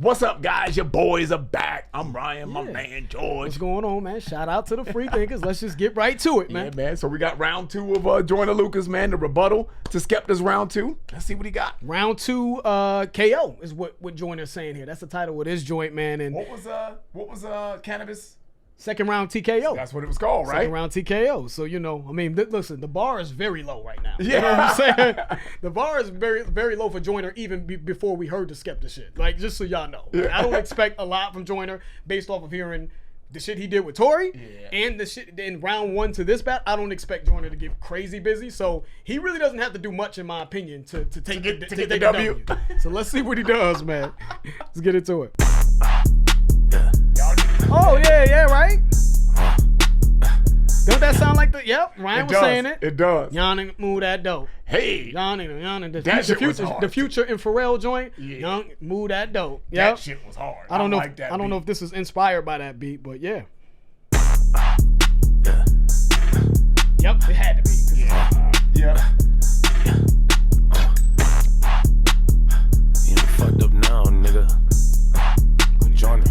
What's up, guys? Your boys are back. I'm Ryan, my man George. What's going on, man? Shout out to the free thinkers. Let's just get right to it, man. Yeah, man. So we got round 2 of Joyner Lucas, man. The rebuttal to Skepta's round 2. Let's see what he got. Round 2, KO is what Joyner's saying here. That's the title of this joint, man. And what was Cannabis? Second round TKO. That's what it was called, right? Second round TKO. So, you know, I mean, listen, the bar is very low right now. Yeah. You know what I'm saying? The bar is very, very low for Joyner even before we heard the Skepta shit. Like, just so y'all know. Yeah. I don't expect a lot from Joyner based off of hearing the shit he did with Tory and the shit in round 1 to this bat. I don't expect Joyner to get crazy busy. So he really doesn't have to do much, in my opinion, to take the W. So let's see what he does, man. Let's get into it. Oh, yeah, right? Don't that sound like the, yep, Ryan was saying it. It does. Y'all nigga move that dope. Hey. Y'all nigga, the future in Preroll joint, y'all move that dope. Yep. That shit was hard. I don't know. Like that I don't know if this is inspired by that beat, but yeah. Yep, it had to be. Yeah. You fucked up now, nigga. Joyner.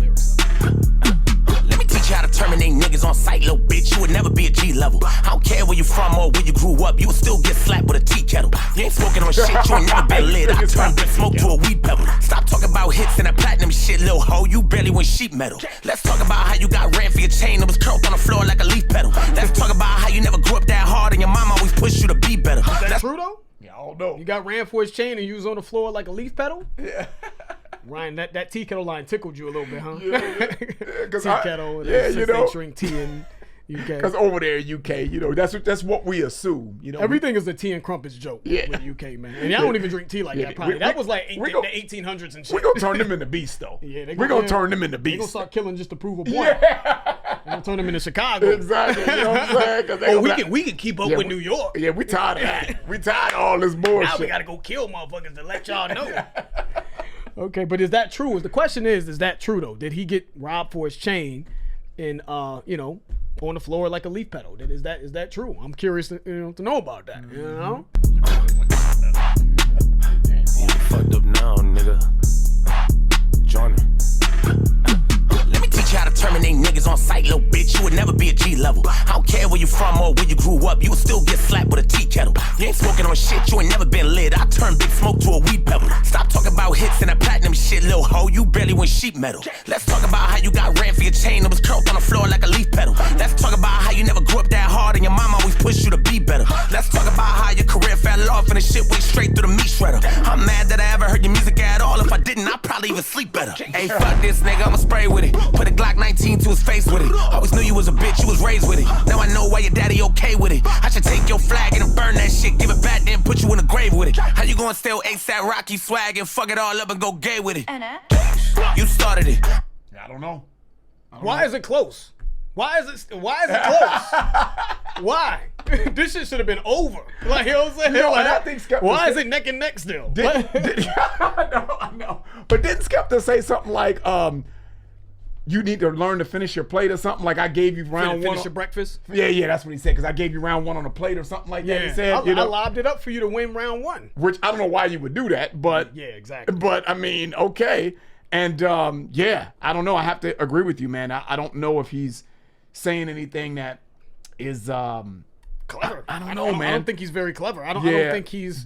Let me teach you how to terminate niggas on sight, little bitch. You would never be a G level. I don't care where you from or where you grew up. You would still get slapped with a tea kettle. You ain't smoking on shit. You ain't never been lit. I turn big smoke to a weed pebble. Stop talking about hits and that platinum shit, little hoe. You barely win sheet metal. Let's talk about how you got ran for your chain that was curled on the floor like a leaf petal. Let's talk about how you never grew up that hard and your mom always pushed you to be better. Is that true though? Yeah, I don't know. You got ran for his chain and you was on the floor like a leaf petal? Yeah. Ryan, that tea kettle line tickled you a little bit, huh? Yeah, tea kettle. Yeah, you know. Drink tea in UK. Because over there in UK, you know, that's what we assume. You know, everything is a tea and crumpets joke with UK, man. And y'all don't even drink tea like that, probably. That was like the 1800s and shit. We're going to turn them into beasts, though. Yeah, we're going to turn them into beasts. They're going to start killing just to prove a point. Yeah. We're going to turn them into Chicago. Exactly. You know what I'm saying? We can keep up with New York. Yeah, we tired of that. We tired of all this bullshit. Now we got to go kill motherfuckers to let y'all know. Okay, but is that true? The question is that true though? Did he get robbed for his chain and you know, on the floor like a leaf petal? Is that true? I'm curious to know about that. You know? You fucked up now, nigga. Joyner. Let me teach you how to terminate niggas on sight, little bitch. You would never be a G level. I don't care where you from or where you grew up. You would still get slapped with a tea kettle. You ain't smoking on shit. You ain't never been lit. I turn big smoke to a weed pebble. Stop talking about hits and that platinum shit, little hoe. You barely win sheet metal. Let's talk about how you got ran for your chain that was curled on the floor like a leaf petal. Let's talk about how you never grew up that hard and your mom always pushed you to be better. Let's talk about how your career fell off and the shit went straight through the meat shredder. I'm mad that I ever heard your music at all. If I didn't, I'd probably even sleep better. Hey, fuck this nigga, I'ma spray with it. Put a Glock 19 to his face with it. Always knew you was a bitch, you was raised with it. Now I know why your daddy okay with it. I should take your flag and burn that shit, give it back, then put you in the grave with it. How you gonna steal ASAP Rocky swag and fuck it all up and go gay with it? You started it. I don't know. Why is it close? Why is it close? Why? This shit should have been over. Like, you know what I'm saying? You know, and I think Skepta why is it neck and neck still? I know. But didn't Skepta say something like, you need to learn to finish your plate or something? Like I gave you round 1. Finish your breakfast? Yeah, that's what he said. Because I gave you round 1 on a plate or something like that. He said, I lobbed it up for you to win round 1. Which I don't know why you would do that, but yeah, exactly. But I mean, okay. And I don't know. I have to agree with you, man. I don't know if he's saying anything that is clever. I don't know, man. I don't think he's very clever. I don't think he's,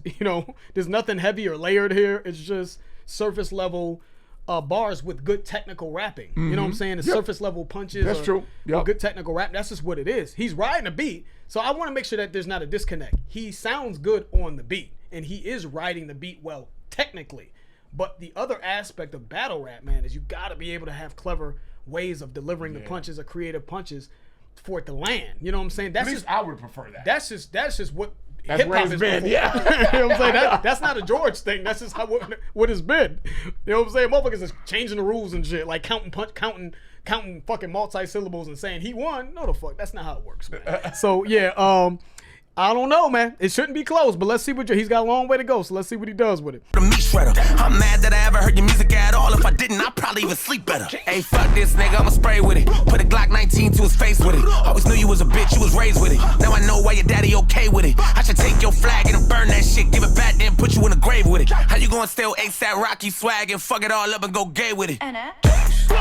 there's nothing heavy or layered here. It's just surface level bars with good technical rapping. You know what I'm saying? The surface level punches. That's true. Or good technical rap. That's just what it is. He's riding a beat. So I want to make sure that there's not a disconnect. He sounds good on the beat and he is riding the beat well technically. But the other aspect of battle rap, man, is you got to be able to have clever ways of delivering the punches or creative punches for it to land. You know what I'm saying? At least I would prefer that. That's just what That's hip hop it's is been, before. yeah. You know what I'm saying? That's not a George thing. That's just what it's been. You know what I'm saying? Motherfuckers is changing the rules and shit, like counting fucking multi-syllables and saying he won. No, the fuck. That's not how it works, man. So yeah, I don't know, man. It shouldn't be close, but let's see what he's got a long way to go. So let's see what he does with it. The meat shredder. I'm mad that I ever heard your music at all. If I didn't, I'd probably probably even sleep better. Hey, fuck this nigga, I'ma spray with it. Put a Glock 19 to his face with it. Always knew you was a bitch, you was raised with it. Now I know why your daddy okay with it. I should take your flag and burn that shit, give it back, then put you in the grave with it. How you gonna steal ASAP Rocky swag and fuck it all up and go gay with it?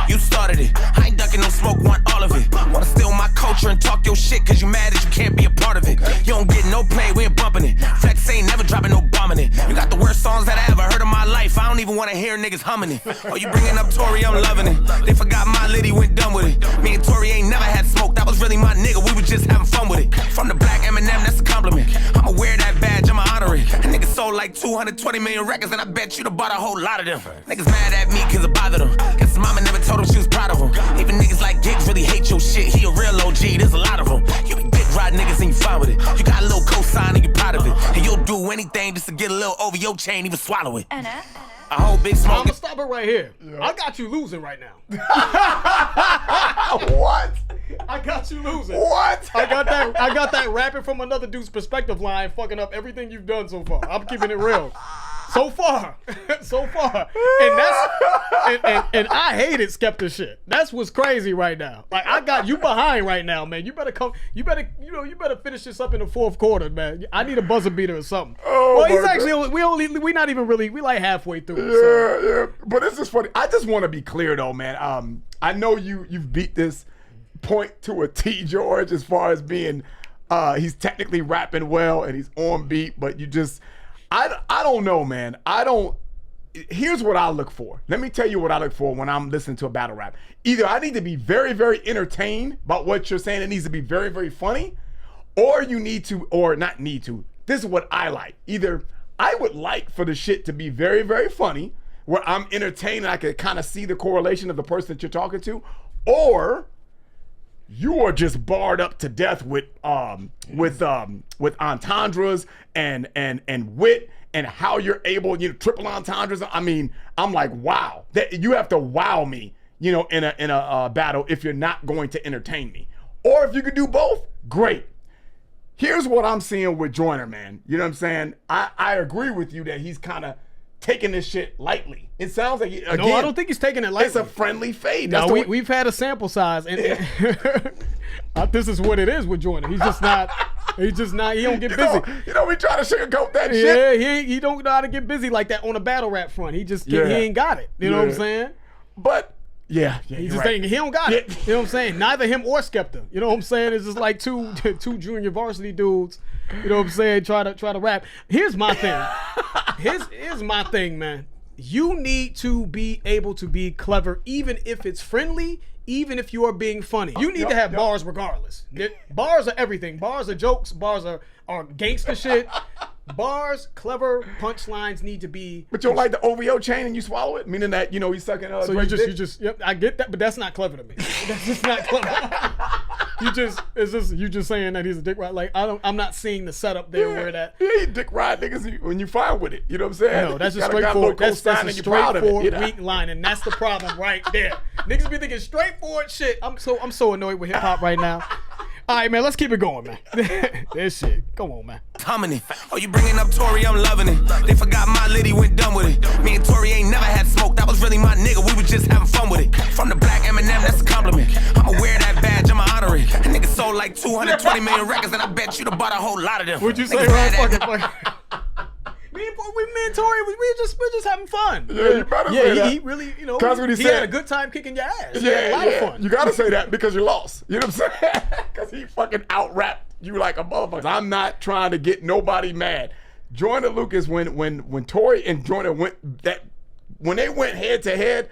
You started it, I ain't ducking no smoke, want all of it. Wanna steal my culture and talk your shit cause you mad that you can't be a part of it. You don't get no play, we ain't bumping it. Flex ain't never dropping no bombing it. You got the worst songs that I ever heard in my life, I don't even wanna hear niggas humming it. Oh, you bringing up Tory, I'm loving it. They forgot my liddy went done with it. Me and Tory ain't never had smoke, that was really my nigga, we was just having fun with it. From the black Eminem, that's a compliment. I'ma wear that badge, I'ma honor it. A nigga sold like 220 million records and I bet you done bought a whole lot of them. Niggas mad at me cause it bothered them. Guess his mama never told him she was proud of him. Even niggas like Giggs really hate your shit. He a real OG, there's a lot of them. You be dick ride niggas and you fine with it. You got a little cosign and you proud of it. And you'll do anything just to get a little over your chain, even swallow it. A whole big smoke. I'm gonna stop it right here. Yeah. I got you losing right now. What? I got you losing. What? I got that rapping from another dude's perspective line fucking up everything you've done so far. I'm keeping it real. So far. And I hated Skepta shit. That's what's crazy right now. Like I got you behind right now, man. You better finish this up in the fourth quarter, man. I need a buzzer beater or something. Oh, well, he's actually we not even really, we like halfway through. Yeah. But this is funny. I just want to be clear though, man. I know you've beat this point to a T, George, as far as being he's technically rapping well and he's on beat, but you just I don't know, man. Here's what I look for. Let me tell you what I look for when I'm listening to a battle rap. Either I need to be very, very entertained about what you're saying. It needs to be very, very funny. Or you need to, or not need to. This is what I like. Either I would like for the shit to be very, very funny, where I'm entertained and I can kind of see the correlation of the person that you're talking to. Or you are just barred up to death with entendres and wit and how you're able, triple entendres. I mean, I'm like, wow, that you have to wow me, in a battle if you're not going to entertain me. Or if you could do both, great. Here's what I'm seeing with Joyner, man. You know what I'm saying? I agree with you that he's kind of taking this shit lightly. It sounds like, again, no, I don't think he's taking it lightly. It's a friendly fade. No, we've had a sample size, and this is what it is with Joyner. He don't get busy. We try to sugarcoat that shit. Yeah, he don't know how to get busy like that on a battle rap front. He ain't got it. You know what I'm saying? But he don't got it. You know what I'm saying? Neither him or Skepta. You know what I'm saying? It's just like two junior varsity dudes. You know what I'm saying? Try to rap. Here's my thing. Here's my thing, man. You need to be able to be clever, even if it's friendly, even if you are being funny. You need to have bars regardless. Bars are everything. Bars are jokes. Bars are gangster shit. Bars, clever punchlines need to be. But you don't like the OVO chain and you swallow it, meaning that he's sucking. So you just. Yep, I get that, but that's not clever to me. That's just not clever. You just saying that he's a dick ride. Like I'm not seeing the setup there where that. Yeah, dick ride niggas when you fine with it. You know what I'm saying? No, that's just straightforward. That's a straightforward weak line, and that's the problem right there. Niggas be thinking straightforward shit. I'm so annoyed with hip hop right now. All right, man, let's keep it going, man. This shit. Come on, man. Oh, you bringing up Tory, I'm loving it. They forgot my liddy went done with it. Me and Tory ain't never had smoke, that was really my nigga, we was just having fun with it. From the black Eminem, that's a compliment. I'ma wear that badge, I'ma honor it. A nigga sold like 220 million records and I bet you done bought a whole lot of them. What'd you say, right? Fucking. Me and Tory, we're just having fun. Yeah, you better say that. He really, he had a good time kicking your ass. Yeah, had a lot of fun. You gotta say that because you lost. You know what I'm saying? Because he fucking out-rapped you like a motherfucker. I'm not trying to get nobody mad. Joyner Lucas, when Tory and Joyner when they went head to head,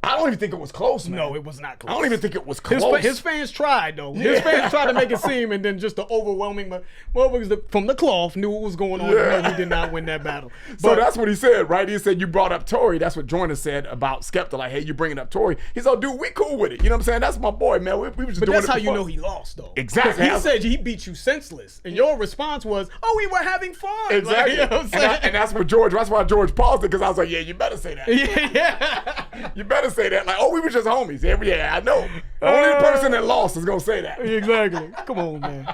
I don't even think it was close, man. No, it was not close. I don't even think it was close. His fans tried, though. His fans tried to make it seem, and then just the overwhelming motherfuckers from the cloth knew what was going on. Yeah. No, he did not win that battle. So that's what he said, right? He said, you brought up Tory. That's what Joyner said about Skepta. Like, hey, you bringing up Tory. He said, dude, we cool with it. You know what I'm saying? That's my boy, man. We were just doing it. But that's how you know he lost, though. Exactly. He said he beat you senseless. And your response was, oh, we were having fun. Exactly. Like, you know what I'm saying? And that's why George paused it, because I was like, yeah, you better say that. Yeah. You better say that. Like, oh, we were just homies. Yeah, I know. Only the person that lost is gonna say that. Exactly. Come on, man.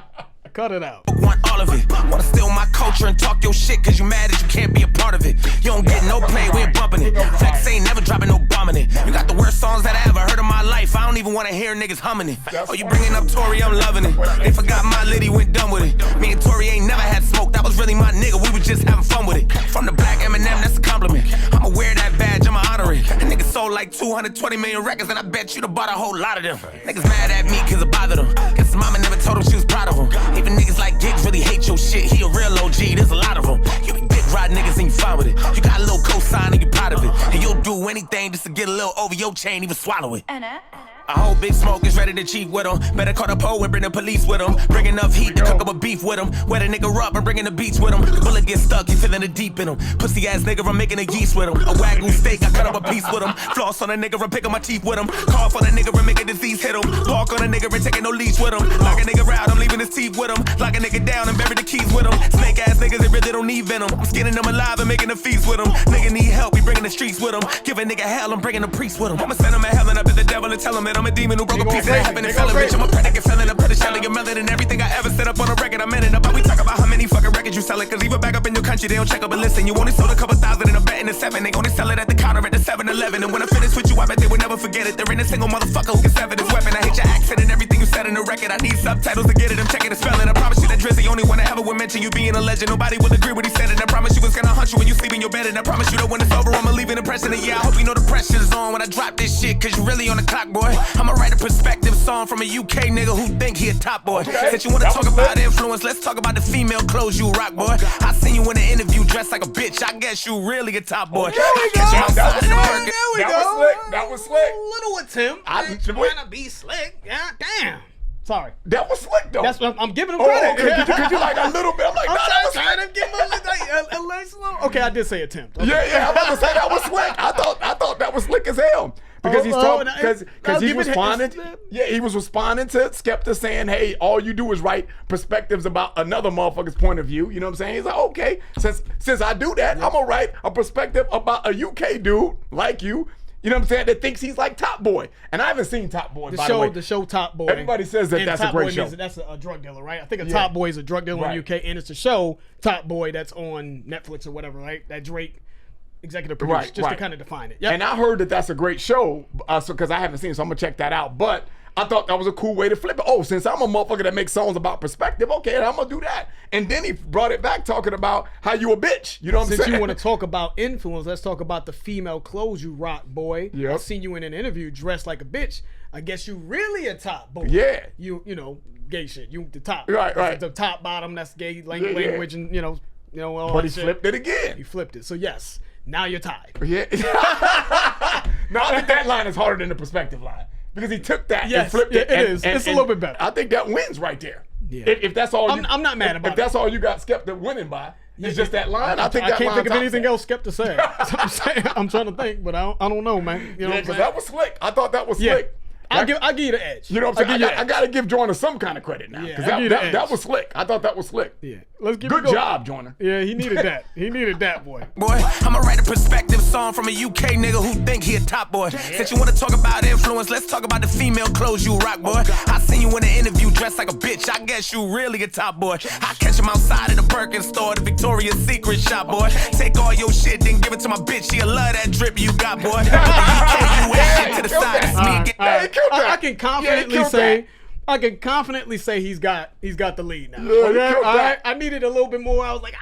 Cut it out. Want all of it. Wanna steal my culture and talk your shit cause you mad that you can't be a part of it. You don't get no play, we ain't bumping it. Flex ain't never dropping no bombing it. You got the songs that I ever heard in my life. I don't even wanna hear niggas humming it. Oh, you bringing up Tory, I'm loving it. They forgot my liddy went done with it. Me and Tory ain't never had smoke, that was really my nigga. We was just having fun with it. From the black Eminem, that's a compliment. I'ma wear that badge, I'ma honor it. That nigga sold like 220 million records, and I bet you'd have bought a whole lot of them. Niggas mad at me cause it bothered them. Guess his mama never told him she was proud of him. Even niggas like Gigs really hate your shit. He a real OG, there's a lot of them. You be dick riding niggas and you fine with it. You got a little cosign and you proud of it. And you'll do anything just to get a little over your chain, even swallow it. A whole big smoke is ready to cheat with him. Better call the pole and bring the police with him. Bring enough heat to cook up a beef with him. Wet a nigga up and bring in the beach with him. The bullet gets stuck, you feeling the deep in him. Pussy ass nigga, I'm making a geese with him. A wagyu steak, I cut up a piece with him. Floss on a nigga, I'm picking my teeth with him. Cough on a nigga, and make a disease hit him. Walk on a nigga, and taking no leash with him. Lock a nigga out, I'm leaving his teeth with him. Lock a nigga down and bury the keys with him. Snake ass niggas, they really don't need venom. I'm skinning them alive and making a feast with him. Nigga need help, we bringing the streets with him. Give a nigga hell, I'm bringing the priest with him. I'ma send him to hell and up at the devil and tell him that I'm a demon who broke a piece of heaven and fell a bitch. I'm a predicate felon, I put a shell in your melon and everything I ever set up on a record. I'm in it up, but we talk about how many fucking records you selling. Cause even back up in your country, they don't check up and listen. You only sold a couple thousand and a bet in the 7. They only sell it at the counter at the 7-Eleven. And when I finish with you, I bet they will never forget it. There ain't a single motherfucker who can sever this weapon. I hate your accent and everything you said in the record. I need subtitles to get it, I'm checking the spelling. I promise you that Drizzy only one that ever would mention you being a legend. Nobody will agree what he said, and I promise you it's gonna hunt you when you sleep in your bed. And I promise you that when it's over, I'ma leave an impression. And yeah, I hope you know the pressure's on when I drop this shit, cause you really on the clock, boy. I'ma write a perspective song from a UK nigga who think he a top boy. Since you wanna talk about influence, let's talk about the female clothes you rock, boy. I seen you in an interview dressed like a bitch. I guess you really a top boy. There we go. That was slick. Little attempt. I'm trying to be slick. Yeah, damn. Sorry. That was slick though. That's what I'm giving him credit. Okay. Could you like a little bit? I'm like, I'm trying to give him a nice little. Okay, I did say attempt. Okay. Yeah. I'm about to say that was slick. I thought that was slick as hell. Because he's talking, because he responded. Yeah, he was responding to Skepta saying, "Hey, all you do is write perspectives about another motherfucker's point of view." You know what I'm saying? He's like, "Okay, since I do that, I'm gonna write a perspective about a UK dude like you." You know what I'm saying? That thinks he's like Top Boy, and I haven't seen Top Boy. The show Top Boy. Everybody says that that's a great show. That's a drug dealer, right? I think a Top Boy is a drug dealer in the UK, and it's a show Top Boy that's on Netflix or whatever, right? That Drake executive producer, just to kind of define it. Yep. And I heard that that's a great show, because I haven't seen it, so I'm gonna check that out. But I thought that was a cool way to flip it. Oh, since I'm a motherfucker that makes songs about perspective, okay, I'm gonna do that. And then he brought it back talking about how you a bitch. You know what I'm saying? Since you want to talk about influence, let's talk about the female clothes you rock, boy. Yep. I seen you in an interview dressed like a bitch. I guess you really a top boy. Yeah. You know, gay shit. You the top. Right. The top bottom. That's gay language, and you know. All but he shit. flipped it again. He flipped it. So yes, now you're tied. Yeah. No, I think that line is harder than the perspective line. Because he took that and flipped it. It is. It's a little bit better. I think that wins right there. Yeah. If that's all, I'm not mad about it. If that's all you got Skepta winning by, it's just that line. I can't think of anything else Skepta said. I'm trying to think, but I don't know, man. You know what I'm saying? That was slick. I thought that was slick. I'll give you the edge. You know what I'm saying? I got to give Joyner some kind of credit now. Because that was slick. I thought that was slick. Yeah. Let's give Good job, Joyner. Yeah, he needed that. He needed that, boy. Boy, I'ma write a perspective song from a UK nigga who think he a top boy. Since you wanna talk about influence, let's talk about the female clothes you rock, boy. I seen you in an interview dressed like a bitch. I guess you really a top boy. I catch him outside of the Birkin store, the Victoria's Secret shop, boy. Take all your shit, then give it to my bitch. She'll love that drip you got, boy. Put the UK US shit to the side. I can confidently say he's got the lead now. Yeah, I needed a little bit more. I was like,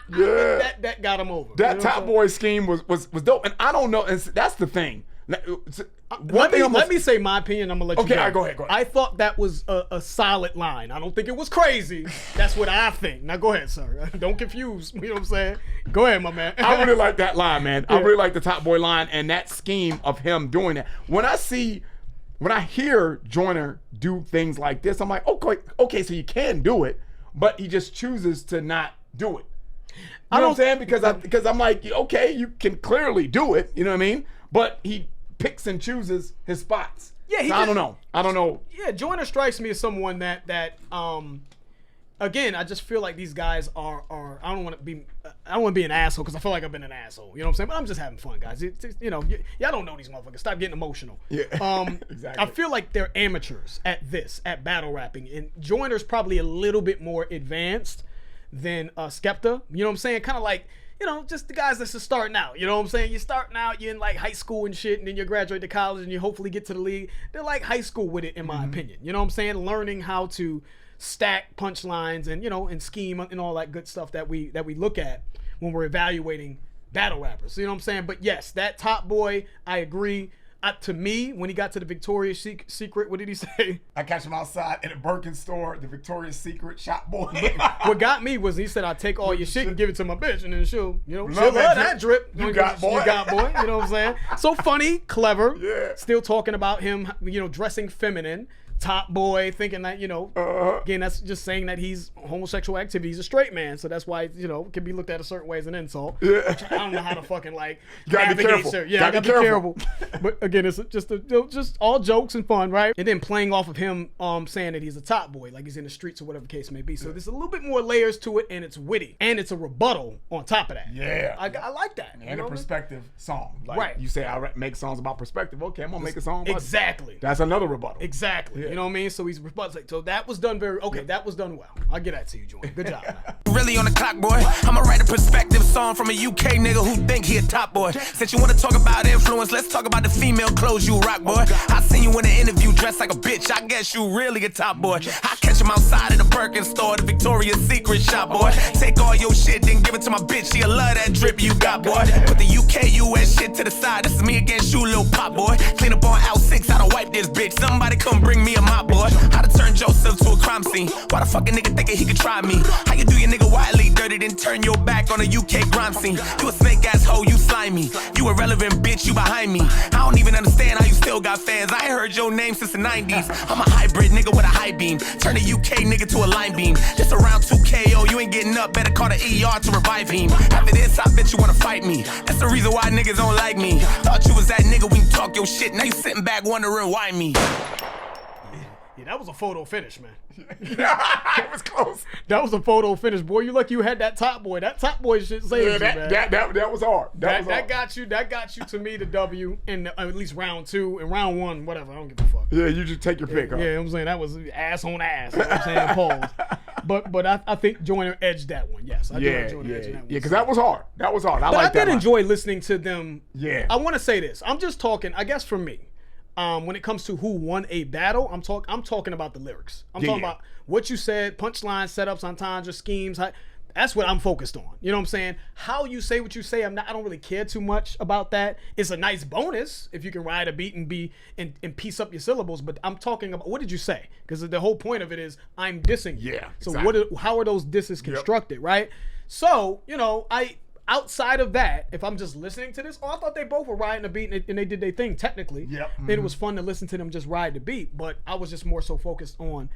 that got him over. That Top Boy scheme was dope, and I don't know. And that's the thing. Let me say my opinion. I'm gonna let you go. Okay, go ahead. I thought that was a solid line. I don't think it was crazy. That's what I think. Now go ahead, sir. Don't confuse. You know what I'm saying? Go ahead, my man. I really like that line, man. I really like the Top Boy line and that scheme of him doing that. When I hear Joyner do things like this, I'm like, okay, so you can do it, but he just chooses to not do it. You know what I'm saying? Because I'm like, okay, you can clearly do it. You know what I mean? But he picks and chooses his spots. Yeah, I don't know. Yeah, Joyner strikes me as someone that again, I just feel like these guys are I don't want to be an asshole because I feel like I've been an asshole. You know what I'm saying? But I'm just having fun, guys. Y'all don't know these motherfuckers. Stop getting emotional. Yeah. Exactly. I feel like they're amateurs at battle rapping, and Joyner's probably a little bit more advanced than Skepta. You know what I'm saying? Kind of like you know, just the guys that's just starting out. You know what I'm saying? You're starting out, you're in like high school and shit, and then you graduate to college and you hopefully get to the league. They're like high school with it, in my opinion. You know what I'm saying? Learning how to stack punchlines and, you know, and scheme and all that good stuff that we look at when we're evaluating battle rappers. You know what I'm saying? But yes, that Top Boy, I agree. To me, when he got to the Victoria's Secret, what did he say? I catch him outside in a Birkin store, the Victoria's Secret shop boy. What got me was he said, "I'll take all your shit and give it to my bitch, and then she'll love that that drip. You got boy. You got boy. You know what I'm saying? So funny, clever. Yeah. Still talking about him, you know, dressing feminine. Top Boy, thinking that, you know, again, that's just saying that he's homosexual activity. He's a straight man, so that's why, you know, it can be looked at a certain way as an insult. Yeah. Which I don't know how to fucking like gotta be careful. Yeah, I gotta be careful. But again, it's just all jokes and fun, right? And then playing off of him saying that he's a top boy, like he's in the streets or whatever the case may be. So there's a little bit more layers to it, and it's witty, and it's a rebuttal on top of that. Yeah. I like that. And a perspective song. Like, right. You say I make songs about perspective. Okay, I'm gonna make a song about exactly. That's another rebuttal. Exactly. Yeah. You know what I mean? So he's rebuttal. So that was done that was done well. I'll get that to you, Joyner. Good job, man. Really on the clock, boy. I'ma write a perspective song from a UK nigga who think he a top boy. Since you wanna talk about influence, let's talk about the female clothes you rock, boy. I seen you in an interview dressed like a bitch. I guess you really a top boy. I catch him outside of the Birkin store, the Victoria's Secret shop, boy. Take all your shit, then give it to my bitch. She'll love that drip you got, boy. Put the UK US shit to the side. This is me against you, little pop boy. Clean up on L6, I don't wipe this bitch. Somebody come bring me a mop, boy. How to turn Joseph to a crime scene. Why the fuck a nigga thinking he could try me? How you do your nigga widely dirty, then turn your back on a UK crime scene? You a snake ass hoe, you slimy. You irrelevant bitch, you behind me. I don't even understand how you still got fans. I ain't heard your name since the 90s. I'm a hybrid nigga with a high beam. Turn a UK nigga to a line beam. This around 2KO, you ain't getting up. Better call the ER to revive him. After this, I bet you wanna fight me. That's the reason why niggas don't like me. Thought you was that nigga when you talk your shit. Now you sitting back wondering why me. Yeah, that was a photo finish, man. It was close. That was a photo finish, boy. You lucky you had that top boy. That top boy shit saved you, man. That was hard. That got you to me the W in at least round 2 and round 1, whatever. I don't give a fuck. Yeah, you just take your pick. Yeah, you know what I'm saying? That was ass on ass. You know what I'm saying? Pause. But I think Joyner edged that one. Yes, I do like Joyner edging that one. Yeah, because that was hard. That was hard. I did enjoy listening to them. Yeah. I want to say this. I'm just talking, I guess for me, when it comes to who won a battle, I'm talking about the lyrics. I'm talking about what you said, punchline, setups, entendres, schemes. That's what I'm focused on. You know what I'm saying? How you say what you say, I don't really care too much about that. It's a nice bonus if you can ride a beat and piece up your syllables. But I'm talking about, what did you say? Because the whole point of it is I'm dissing you. Yeah. So exactly. how are those disses constructed, right? So, you know, outside of that, if I'm just listening to this, I thought they both were riding the beat and they did their thing technically. Yep. And it was fun to listen to them just ride the beat, but I was just more so focused on,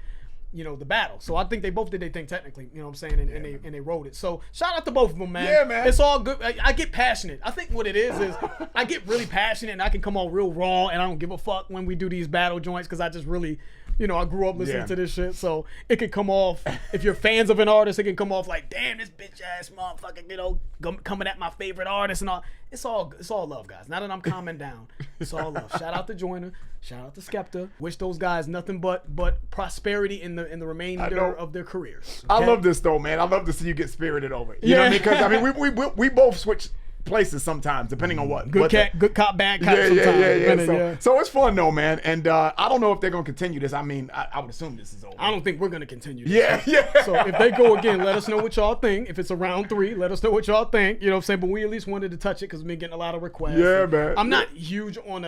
you know, the battle. So I think they both did their thing technically, you know what I'm saying, and they wrote it. So shout out to both of them, man. Yeah, man. It's all good. I get passionate. I think what it is I get really passionate and I can come on real raw and I don't give a fuck when we do these battle joints because I just really, you know, I grew up listening to this shit, so it could come off, if you're fans of an artist, it can come off like, damn, this bitch ass motherfucker, you know, coming at my favorite artist and all. It's all love, guys. Now that I'm calming down, it's all love. Shout out to Joyner, shout out to Skepta. Wish those guys nothing but prosperity in the remainder of their careers. Okay? I love this though, man. I love to see you get spirited over it. You know what I mean? Because I mean, we both switch places sometimes, depending on what. Good cop, bad cop. Sometimes. So it's fun though, man. And I don't know if they're gonna continue this. I mean, I would assume this is over. I don't think we're gonna continue this. Yeah. So if they go again, let us know what y'all think. If it's a round 3, let us know what y'all think. You know what I'm saying? But we at least wanted to touch it because we've been getting a lot of requests. Yeah, man. I'm not huge on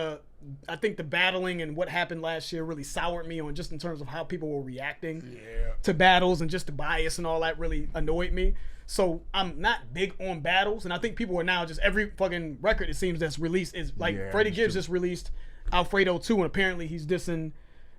I think the battling and what happened last year really soured me on just in terms of how people were reacting to battles, and just the bias and all that really annoyed me. So I'm not big on battles, and I think people are now just every fucking record it seems that's released is like Freddie Gibbs just released Alfredo 2, and apparently he's dissing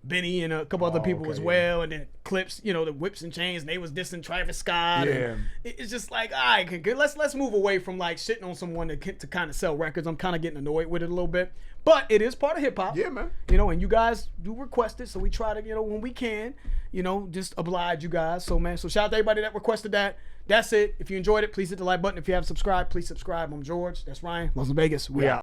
Benny and a couple other people as well, and then Clips, you know, the Whips and Chains, and they was dissing Travis Scott. And it's just like, all right, let's move away from like shitting on someone to kind of sell records. I'm kind of getting annoyed with it a little bit, but it is part of hip hop. Yeah, man. You know, and you guys do request it, so we try to, you know, when we can, you know, just oblige you guys. So man, so shout out to everybody that requested that. That's it. If you enjoyed it, please hit the like button. If you haven't subscribed, please subscribe. I'm George. That's Ryan. Las Vegas. We out.